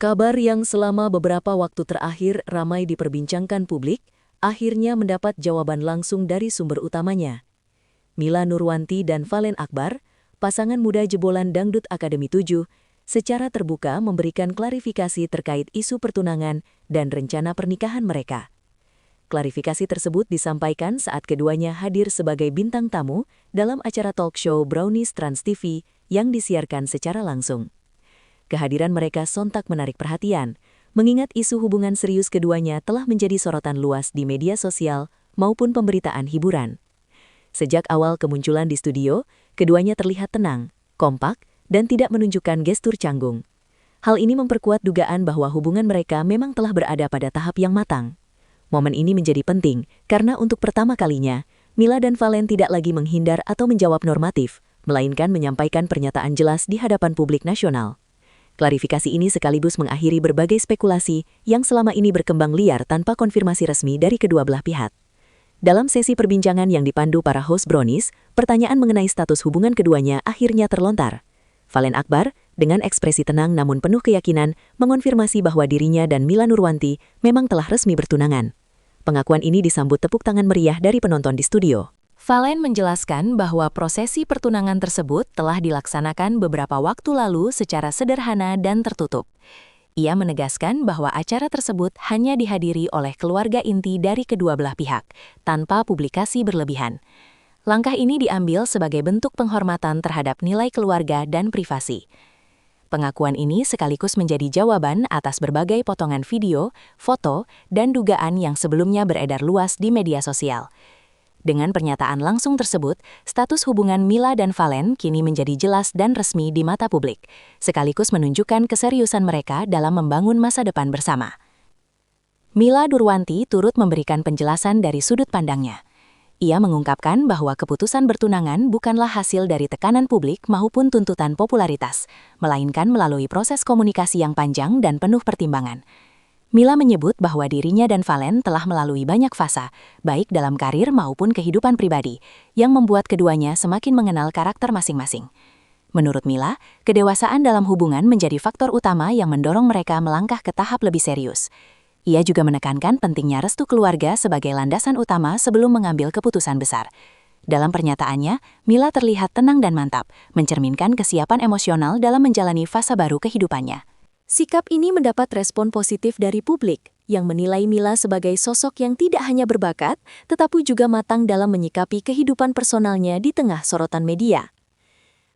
Kabar yang selama beberapa waktu terakhir ramai diperbincangkan publik, akhirnya mendapat jawaban langsung dari sumber utamanya. Mila Nurwanti dan Valen Akbar, pasangan muda jebolan Dangdut Akademi 7, secara terbuka memberikan klarifikasi terkait isu pertunangan dan rencana pernikahan mereka. Klarifikasi tersebut disampaikan saat keduanya hadir sebagai bintang tamu dalam acara talk show Brownies Trans TV yang disiarkan secara langsung. Kehadiran mereka sontak menarik perhatian, mengingat isu hubungan serius keduanya telah menjadi sorotan luas di media sosial maupun pemberitaan hiburan. Sejak awal kemunculan di studio, keduanya terlihat tenang, kompak, dan tidak menunjukkan gestur canggung. Hal ini memperkuat dugaan bahwa hubungan mereka memang telah berada pada tahap yang matang. Momen ini menjadi penting karena untuk pertama kalinya, Mila dan Valen tidak lagi menghindar atau menjawab normatif, melainkan menyampaikan pernyataan jelas di hadapan publik nasional. Klarifikasi ini sekaligus mengakhiri berbagai spekulasi yang selama ini berkembang liar tanpa konfirmasi resmi dari kedua belah pihak. Dalam sesi perbincangan yang dipandu para host Brownies, pertanyaan mengenai status hubungan keduanya akhirnya terlontar. Valen Akbar, dengan ekspresi tenang namun penuh keyakinan, mengonfirmasi bahwa dirinya dan Mila Nurwanti memang telah resmi bertunangan. Pengakuan ini disambut tepuk tangan meriah dari penonton di studio. Valen menjelaskan bahwa prosesi pertunangan tersebut telah dilaksanakan beberapa waktu lalu secara sederhana dan tertutup. Ia menegaskan bahwa acara tersebut hanya dihadiri oleh keluarga inti dari kedua belah pihak, tanpa publikasi berlebihan. Langkah ini diambil sebagai bentuk penghormatan terhadap nilai keluarga dan privasi. Pengakuan ini sekaligus menjadi jawaban atas berbagai potongan video, foto, dan dugaan yang sebelumnya beredar luas di media sosial. Dengan pernyataan langsung tersebut, status hubungan Mila dan Valen kini menjadi jelas dan resmi di mata publik, sekaligus menunjukkan keseriusan mereka dalam membangun masa depan bersama. Mila Nurwanti turut memberikan penjelasan dari sudut pandangnya. Ia mengungkapkan bahwa keputusan bertunangan bukanlah hasil dari tekanan publik maupun tuntutan popularitas, melainkan melalui proses komunikasi yang panjang dan penuh pertimbangan. Mila menyebut bahwa dirinya dan Valen telah melalui banyak fase, baik dalam karir maupun kehidupan pribadi, yang membuat keduanya semakin mengenal karakter masing-masing. Menurut Mila, kedewasaan dalam hubungan menjadi faktor utama yang mendorong mereka melangkah ke tahap lebih serius. Ia juga menekankan pentingnya restu keluarga sebagai landasan utama sebelum mengambil keputusan besar. Dalam pernyataannya, Mila terlihat tenang dan mantap, mencerminkan kesiapan emosional dalam menjalani fase baru kehidupannya. Sikap ini mendapat respon positif dari publik, yang menilai Mila sebagai sosok yang tidak hanya berbakat, tetapi juga matang dalam menyikapi kehidupan personalnya di tengah sorotan media.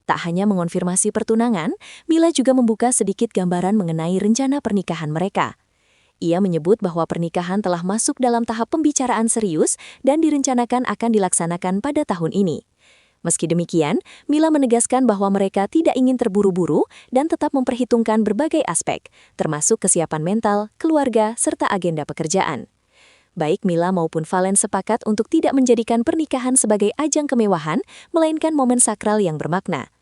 Tak hanya mengonfirmasi pertunangan, Mila juga membuka sedikit gambaran mengenai rencana pernikahan mereka. Ia menyebut bahwa pernikahan telah masuk dalam tahap pembicaraan serius dan direncanakan akan dilaksanakan pada tahun ini. Meski demikian, Mila menegaskan bahwa mereka tidak ingin terburu-buru dan tetap memperhitungkan berbagai aspek, termasuk kesiapan mental, keluarga, serta agenda pekerjaan. Baik Mila maupun Valen sepakat untuk tidak menjadikan pernikahan sebagai ajang kemewahan, melainkan momen sakral yang bermakna.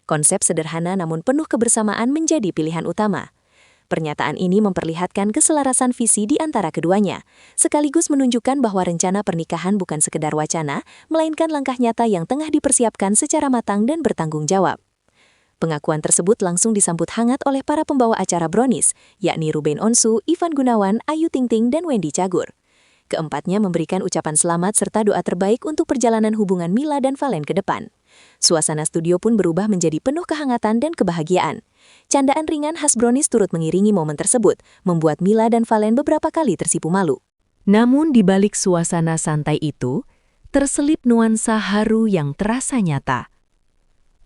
Konsep sederhana namun penuh kebersamaan menjadi pilihan utama. Pernyataan ini memperlihatkan keselarasan visi di antara keduanya, sekaligus menunjukkan bahwa rencana pernikahan bukan sekedar wacana, melainkan langkah nyata yang tengah dipersiapkan secara matang dan bertanggung jawab. Pengakuan tersebut langsung disambut hangat oleh para pembawa acara Brownies, yakni Ruben Onsu, Ivan Gunawan, Ayu Ting Ting, dan Wendy Cagur. Keempatnya memberikan ucapan selamat serta doa terbaik untuk perjalanan hubungan Mila dan Valen ke depan. Suasana studio pun berubah menjadi penuh kehangatan dan kebahagiaan. Candaan ringan khas Brownies turut mengiringi momen tersebut, membuat Mila dan Valen beberapa kali tersipu malu. Namun di balik suasana santai itu, terselip nuansa haru yang terasa nyata.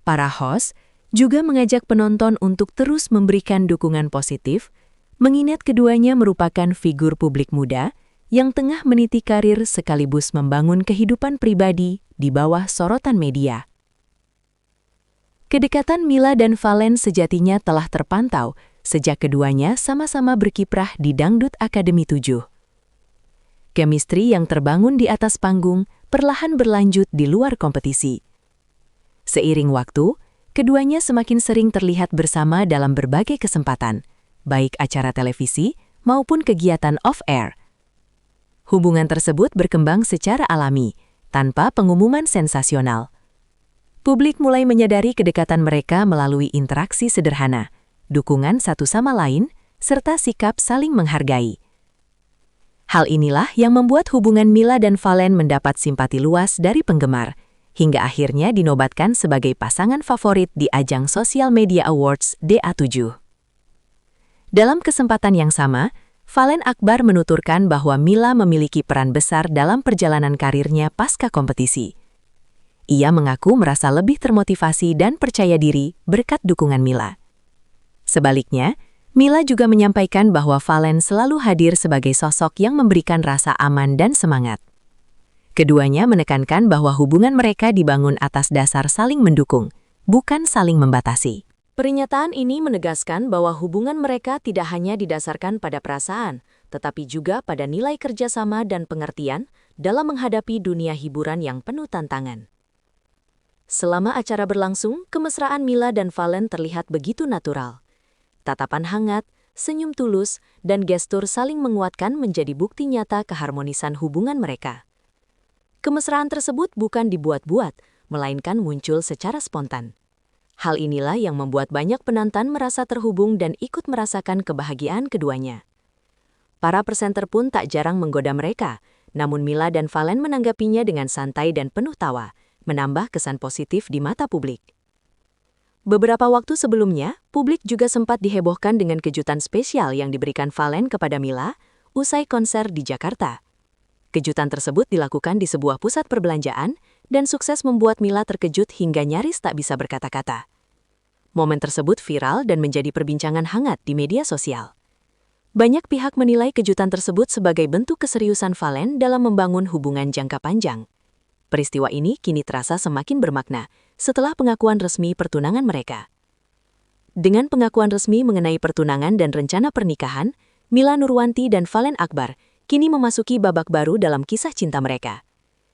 Para host juga mengajak penonton untuk terus memberikan dukungan positif, mengingat keduanya merupakan figur publik muda yang tengah meniti karir sekaligus membangun kehidupan pribadi di bawah sorotan media. Kedekatan Mila dan Valen sejatinya telah terpantau sejak keduanya sama-sama berkiprah di Dangdut Akademi 7. Chemistry yang terbangun di atas panggung perlahan berlanjut di luar kompetisi. Seiring waktu, keduanya semakin sering terlihat bersama dalam berbagai kesempatan, baik acara televisi maupun kegiatan off-air. Hubungan tersebut berkembang secara alami, tanpa pengumuman sensasional. Publik mulai menyadari kedekatan mereka melalui interaksi sederhana, dukungan satu sama lain, serta sikap saling menghargai. Hal inilah yang membuat hubungan Mila dan Valen mendapat simpati luas dari penggemar, hingga akhirnya dinobatkan sebagai pasangan favorit di ajang Social Media Awards DA7. Dalam kesempatan yang sama, Valen Akbar menuturkan bahwa Mila memiliki peran besar dalam perjalanan karirnya pasca kompetisi. Ia mengaku merasa lebih termotivasi dan percaya diri berkat dukungan Mila. Sebaliknya, Mila juga menyampaikan bahwa Valen selalu hadir sebagai sosok yang memberikan rasa aman dan semangat. Keduanya menekankan bahwa hubungan mereka dibangun atas dasar saling mendukung, bukan saling membatasi. Pernyataan ini menegaskan bahwa hubungan mereka tidak hanya didasarkan pada perasaan, tetapi juga pada nilai kerjasama dan pengertian dalam menghadapi dunia hiburan yang penuh tantangan. Selama acara berlangsung, kemesraan Mila dan Valen terlihat begitu natural. Tatapan hangat, senyum tulus, dan gestur saling menguatkan menjadi bukti nyata keharmonisan hubungan mereka. Kemesraan tersebut bukan dibuat-buat, melainkan muncul secara spontan. Hal inilah yang membuat banyak penonton merasa terhubung dan ikut merasakan kebahagiaan keduanya. Para presenter pun tak jarang menggoda mereka, namun Mila dan Valen menanggapinya dengan santai dan penuh tawa, menambah kesan positif di mata publik. Beberapa waktu sebelumnya, publik juga sempat dihebohkan dengan kejutan spesial yang diberikan Valen kepada Mila usai konser di Jakarta. Kejutan tersebut dilakukan di sebuah pusat perbelanjaan dan sukses membuat Mila terkejut hingga nyaris tak bisa berkata-kata. Momen tersebut viral dan menjadi perbincangan hangat di media sosial. Banyak pihak menilai kejutan tersebut sebagai bentuk keseriusan Valen dalam membangun hubungan jangka panjang. Peristiwa ini kini terasa semakin bermakna setelah pengakuan resmi pertunangan mereka. Dengan pengakuan resmi mengenai pertunangan dan rencana pernikahan, Mila Nurwanti dan Valen Akbar kini memasuki babak baru dalam kisah cinta mereka.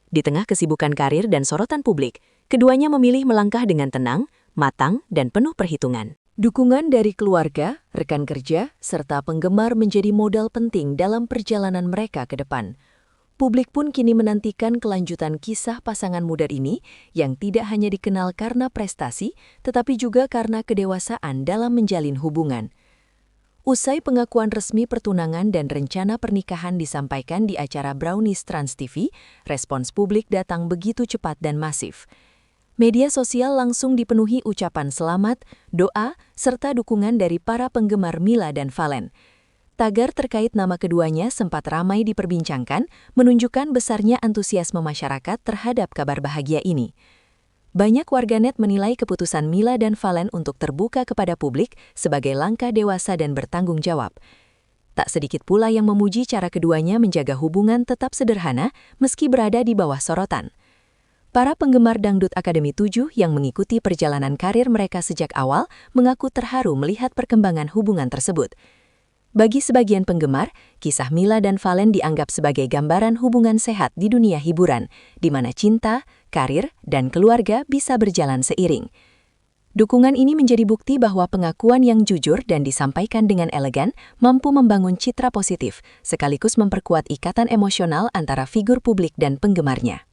Di tengah kesibukan karir dan sorotan publik, keduanya memilih melangkah dengan tenang, matang, dan penuh perhitungan. Dukungan dari keluarga, rekan kerja, serta penggemar menjadi modal penting dalam perjalanan mereka ke depan. Publik pun kini menantikan kelanjutan kisah pasangan muda ini yang tidak hanya dikenal karena prestasi, tetapi juga karena kedewasaan dalam menjalin hubungan. Usai pengakuan resmi pertunangan dan rencana pernikahan disampaikan di acara Brownies Trans TV, respons publik datang begitu cepat dan masif. Media sosial langsung dipenuhi ucapan selamat, doa, serta dukungan dari para penggemar Mila dan Valen. Tagar terkait nama keduanya sempat ramai diperbincangkan, menunjukkan besarnya antusiasme masyarakat terhadap kabar bahagia ini. Banyak warganet menilai keputusan Mila dan Valen untuk terbuka kepada publik sebagai langkah dewasa dan bertanggung jawab. Tak sedikit pula yang memuji cara keduanya menjaga hubungan tetap sederhana meski berada di bawah sorotan. Para penggemar Dangdut Akademi 7 yang mengikuti perjalanan karir mereka sejak awal mengaku terharu melihat perkembangan hubungan tersebut. Bagi sebagian penggemar, kisah Mila dan Valen dianggap sebagai gambaran hubungan sehat di dunia hiburan, di mana cinta, karir, dan keluarga bisa berjalan seiring. Dukungan ini menjadi bukti bahwa pengakuan yang jujur dan disampaikan dengan elegan mampu membangun citra positif, sekaligus memperkuat ikatan emosional antara figur publik dan penggemarnya.